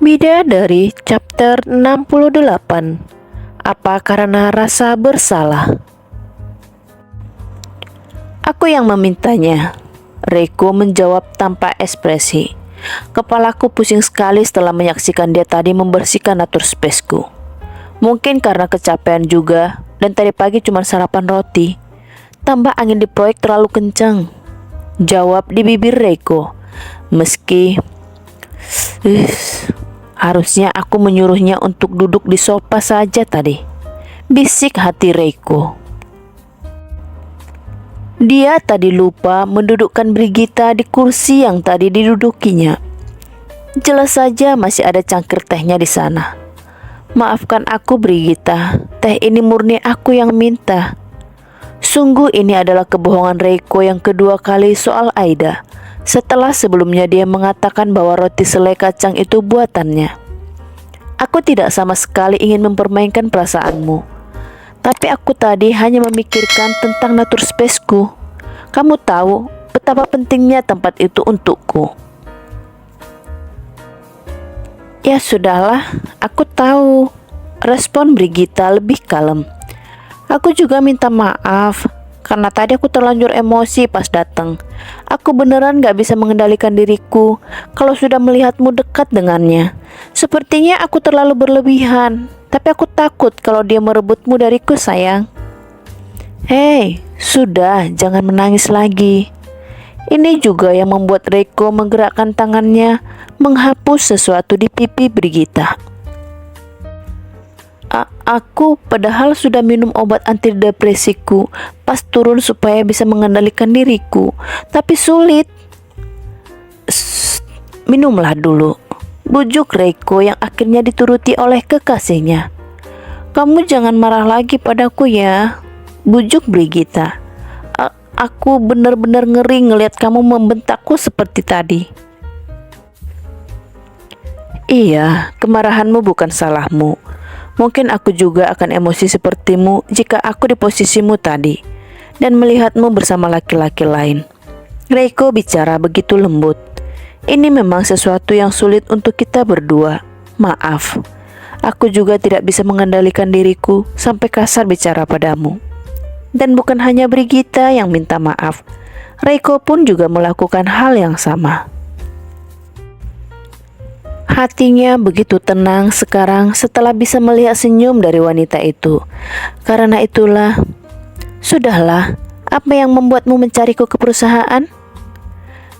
Bidadari chapter 68. Apa karena rasa bersalah? Aku yang memintanya, Reiko menjawab tanpa ekspresi. Kepalaku pusing sekali setelah menyaksikan dia tadi membersihkan atur spaceku. Mungkin karena kecapean juga, dan tadi pagi cuma sarapan roti. Tambah angin di proyek terlalu kencang, jawab di bibir Reiko. Meski harusnya aku menyuruhnya untuk duduk di sofa saja tadi, bisik hati Reiko. Dia tadi lupa mendudukkan Brigitta di kursi yang tadi didudukinya. Jelas saja masih ada cangkir tehnya di sana. Maafkan aku Brigitta, teh ini murni aku yang minta. Sungguh ini adalah kebohongan Reiko yang kedua kali soal Aida. Setelah sebelumnya dia mengatakan bahwa roti selai kacang itu buatannya. Aku tidak sama sekali ingin mempermainkan perasaanmu. Tapi aku tadi hanya memikirkan tentang natur spaceku. Kamu tahu betapa pentingnya tempat itu untukku. Ya sudahlah, aku tahu. Respon Brigitta lebih kalem. Aku juga minta maaf. Karena tadi aku terlanjur emosi pas datang. Aku beneran gak bisa mengendalikan diriku kalau sudah melihatmu dekat dengannya. Sepertinya aku terlalu berlebihan. Tapi aku takut kalau dia merebutmu dariku sayang. Hei, sudah jangan menangis lagi. Ini juga yang membuat Reiko menggerakkan tangannya menghapus sesuatu di pipi Brigitta. Aku padahal sudah minum obat antidepresiku pas turun supaya bisa mengendalikan diriku. Tapi sulit. Minumlah dulu, bujuk Reiko yang akhirnya dituruti oleh kekasihnya. Kamu jangan marah lagi padaku ya, bujuk Brigitta. Aku benar-benar ngeri ngelihat kamu membentakku seperti tadi. Iya, kemarahanmu bukan salahmu. Mungkin aku juga akan emosi sepertimu jika aku di posisimu tadi dan melihatmu bersama laki-laki lain. Reiko bicara begitu lembut. Ini memang sesuatu yang sulit untuk kita berdua. Maaf, aku juga tidak bisa mengendalikan diriku sampai kasar bicara padamu. Dan bukan hanya Brigitta yang minta maaf, Reiko pun juga melakukan hal yang sama. Hatinya begitu tenang sekarang setelah bisa melihat senyum dari wanita itu. Karena itulah, sudahlah, apa yang membuatmu mencariku ke perusahaan?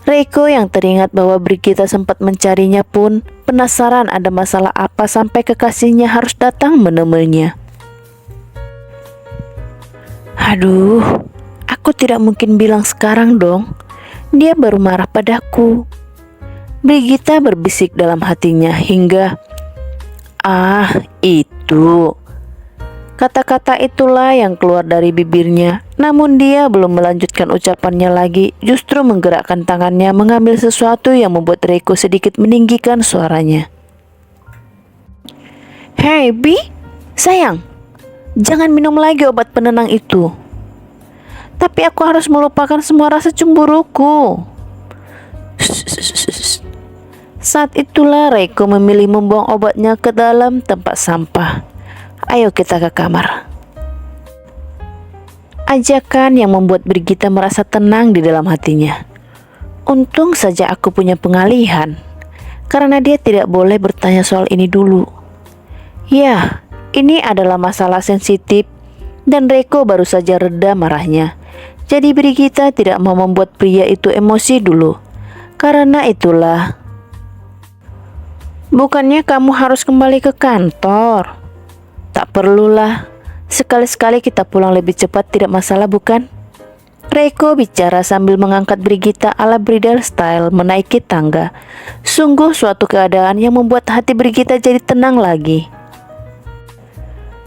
Reiko yang teringat bahwa Brigitta sempat mencarinya pun penasaran ada masalah apa sampai kekasihnya harus datang menemuinya. Aduh, aku tidak mungkin bilang sekarang dong. Dia baru marah padaku. Brigitta berbisik dalam hatinya hingga itu. Kata-kata itulah yang keluar dari bibirnya. Namun dia belum melanjutkan ucapannya lagi, justru menggerakkan tangannya mengambil sesuatu yang membuat Reiko sedikit meninggikan suaranya. Hei Bi, sayang, jangan minum lagi obat penenang itu. Tapi aku harus melupakan semua rasa cemburuku. Saat itulah Reiko memilih membuang obatnya ke dalam tempat sampah. Ayo kita ke kamar. Ajakan yang membuat Brigitta merasa tenang di dalam hatinya. Untung saja aku punya pengalihan, karena dia tidak boleh bertanya soal ini dulu. Ya, ini adalah masalah sensitif dan Reiko baru saja reda marahnya. Jadi Brigitta tidak mau membuat pria itu emosi dulu. Karena itulah, bukannya kamu harus kembali ke kantor? Tak perlulah, sekali-sekali kita pulang lebih cepat tidak masalah bukan? Reiko bicara sambil mengangkat Brigitta ala bridal style menaiki tangga. Sungguh suatu keadaan yang membuat hati Brigitta jadi tenang lagi.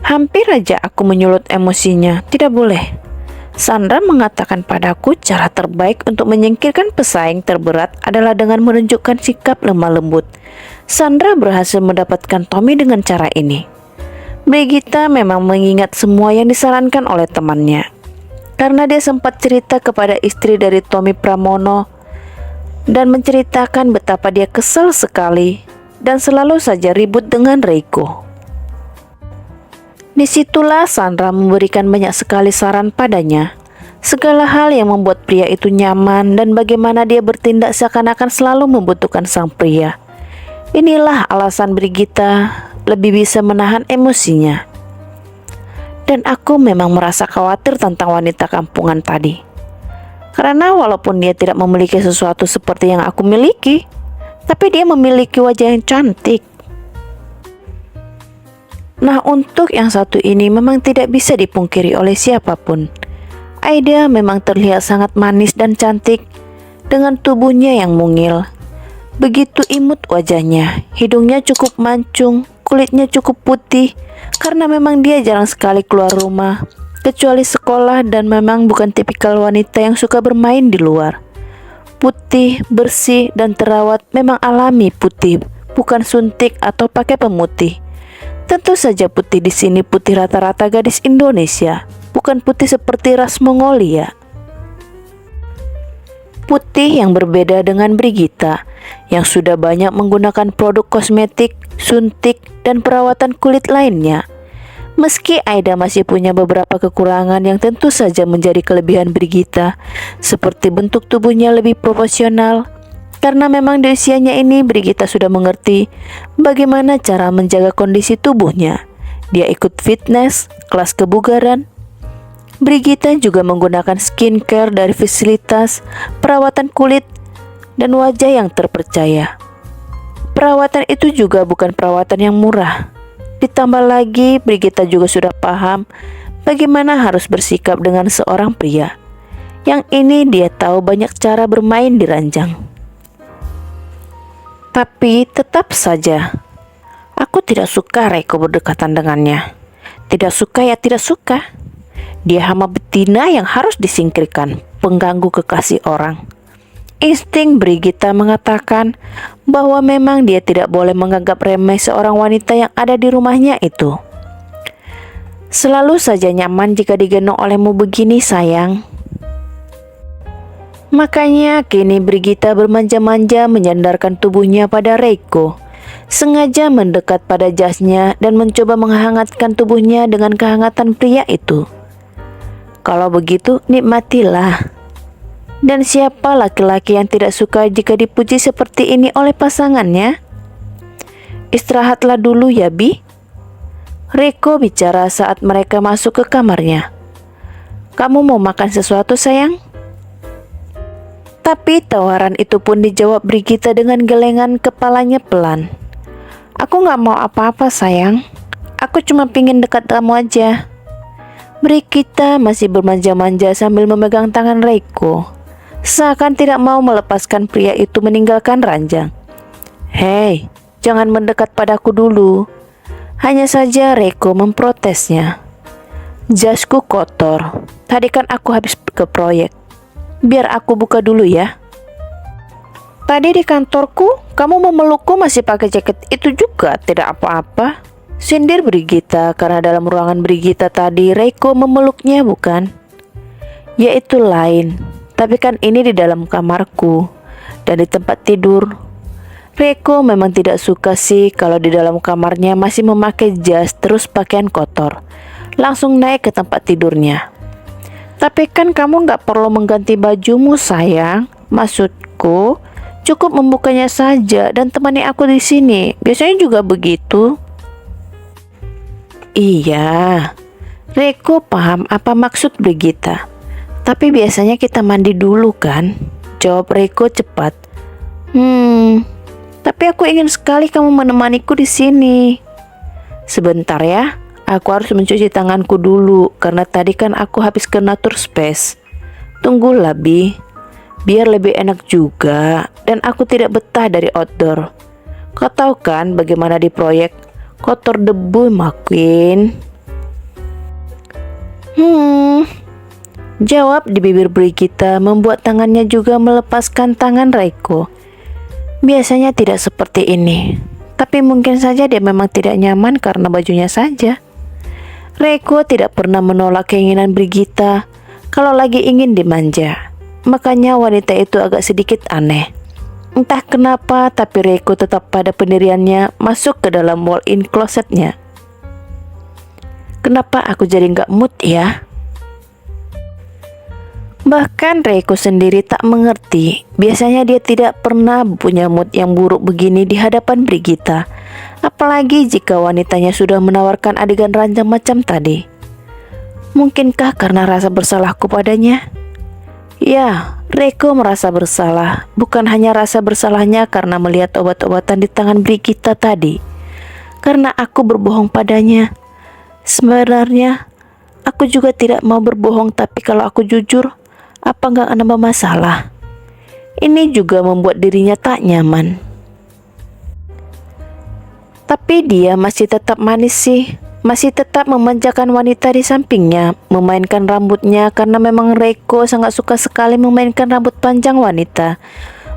Hampir aja aku menyulut emosinya, tidak boleh. Sandra mengatakan padaku cara terbaik untuk menyingkirkan pesaing terberat adalah dengan menunjukkan sikap lemah lembut. Sandra berhasil mendapatkan Tommy dengan cara ini. Brigitta memang mengingat semua yang disarankan oleh temannya. Karena dia sempat cerita kepada istri dari Tommy Pramono dan menceritakan betapa dia kesal sekali dan selalu saja ribut dengan Reiko. Disitulah Sandra memberikan banyak sekali saran padanya. Segala hal yang membuat pria itu nyaman dan bagaimana dia bertindak seakan-akan selalu membutuhkan sang pria. Inilah alasan Brigitta lebih bisa menahan emosinya. Dan aku memang merasa khawatir tentang wanita kampungan tadi. Karena walaupun dia tidak memiliki sesuatu seperti yang aku miliki, tapi dia memiliki wajah yang cantik. Nah, untuk yang satu ini memang tidak bisa dipungkiri oleh siapapun. Aida memang terlihat sangat manis dan cantik dengan tubuhnya yang mungil. Begitu imut wajahnya, hidungnya cukup mancung, kulitnya cukup putih karena memang dia jarang sekali keluar rumah, kecuali sekolah, dan memang bukan tipikal wanita yang suka bermain di luar. Putih, bersih, dan terawat, memang alami putih, bukan suntik atau pakai pemutih. Tentu saja putih di sini putih rata-rata gadis Indonesia, bukan putih seperti ras Mongolia. Putih yang berbeda dengan Brigitta, yang sudah banyak menggunakan produk kosmetik, suntik, dan perawatan kulit lainnya. Meski Aida masih punya beberapa kekurangan yang tentu saja menjadi kelebihan Brigitta, seperti bentuk tubuhnya lebih proporsional. Karena memang di usianya ini Brigitta sudah mengerti bagaimana cara menjaga kondisi tubuhnya. Dia ikut fitness, kelas kebugaran. Brigitta juga menggunakan skincare dari fasilitas perawatan kulit dan wajah yang terpercaya. Perawatan itu juga bukan perawatan yang murah. Ditambah lagi Brigitta juga sudah paham bagaimana harus bersikap dengan seorang pria. Yang ini dia tahu banyak cara bermain di ranjang. Tapi tetap saja, aku tidak suka Reiko berdekatan dengannya. Tidak suka ya tidak suka. Dia hama betina yang harus disingkirkan, pengganggu kekasih orang. Insting Brigitta mengatakan bahwa memang dia tidak boleh menganggap remeh seorang wanita yang ada di rumahnya itu. Selalu saja nyaman jika digendong olehmu begini, sayang. Makanya kini Brigitta bermanja-manja menyandarkan tubuhnya pada Reiko, sengaja mendekat pada jasnya dan mencoba menghangatkan tubuhnya dengan kehangatan pria itu. Kalau begitu, nikmatilah. Dan siapa laki-laki yang tidak suka jika dipuji seperti ini oleh pasangannya? Istirahatlah dulu ya, Bi. Reiko bicara saat mereka masuk ke kamarnya. Kamu mau makan sesuatu, sayang? Tapi tawaran itu pun dijawab Brigitta dengan gelengan kepalanya pelan. Aku gak mau apa-apa, sayang. Aku cuma pingin dekat kamu aja. Brigitta masih bermanja-manja sambil memegang tangan Reiko, seakan tidak mau melepaskan pria itu meninggalkan ranjang. Hei, jangan mendekat padaku dulu. Hanya saja Reiko memprotesnya. Jasku kotor. Tadi kan aku habis ke proyek. Biar aku buka dulu ya. Tadi di kantorku, kamu memelukku masih pakai jaket itu juga, tidak apa-apa. Sindir Brigitta karena dalam ruangan Brigitta tadi Reiko memeluknya, bukan? Ya itu lain, tapi kan ini di dalam kamarku dan di tempat tidur. Reiko memang tidak suka sih kalau di dalam kamarnya masih memakai jas terus pakaian kotor. Langsung naik ke tempat tidurnya. Tapi kan kamu gak perlu mengganti bajumu, sayang. Maksudku, cukup membukanya saja dan temani aku di sini. Biasanya juga begitu. Iya, Reiko paham apa maksud Brigitta. Tapi biasanya kita mandi dulu kan? Jawab Reiko cepat. Tapi aku ingin sekali kamu menemaniku di sini. Sebentar ya. Aku harus mencuci tanganku dulu karena tadi kan aku habis ke Natur Space. Tunggulah, Bi. Biar lebih enak juga dan aku tidak betah dari outdoor. Kau tahu kan bagaimana di proyek kotor debu, makin. Jawab di bibir Brigitta membuat tangannya juga melepaskan tangan Reiko. Biasanya tidak seperti ini, tapi mungkin saja dia memang tidak nyaman karena bajunya saja. Reiko tidak pernah menolak keinginan Brigitta kalau lagi ingin dimanja. Makanya wanita itu agak sedikit aneh. Entah kenapa, tapi Reiko tetap pada pendiriannya masuk ke dalam wall-in closetnya. Kenapa aku jadi nggak mood ya? Bahkan Reiko sendiri tak mengerti. Biasanya dia tidak pernah punya mood yang buruk begini di hadapan Brigitta. Apalagi jika wanitanya sudah menawarkan adegan ranjang macam tadi. Mungkinkah karena rasa bersalahku padanya? Ya, Reiko merasa bersalah. Bukan hanya rasa bersalahnya karena melihat obat-obatan di tangan Brigitta tadi. Karena aku berbohong padanya. Sebenarnya, aku juga tidak mau berbohong, tapi kalau aku jujur, apa nggak nambah masalah? Ini juga membuat dirinya tak nyaman. Tapi dia masih tetap manis sih. Masih tetap memanjakan wanita di sampingnya, memainkan rambutnya karena memang Reiko sangat suka sekali memainkan rambut panjang wanita.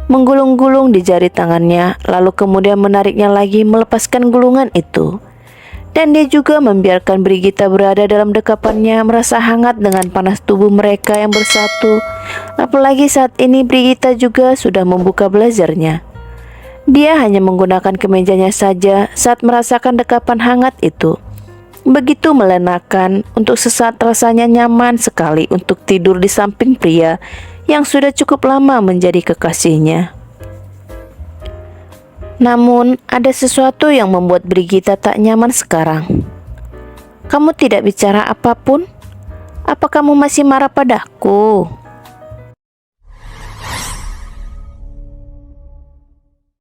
Menggulung-gulung di jari tangannya, lalu kemudian menariknya lagi melepaskan gulungan itu. Dan dia juga membiarkan Brigitta berada dalam dekapannya, merasa hangat dengan panas tubuh mereka yang bersatu. Apalagi saat ini Brigitta juga sudah membuka blazernya. Dia hanya menggunakan kemejanya saja saat merasakan dekapan hangat itu. Begitu melenakan, untuk sesaat rasanya nyaman sekali untuk tidur di samping pria yang sudah cukup lama menjadi kekasihnya. Namun, ada sesuatu yang membuat Brigitta tak nyaman sekarang. Kamu tidak bicara apapun? Apa kamu masih marah padaku?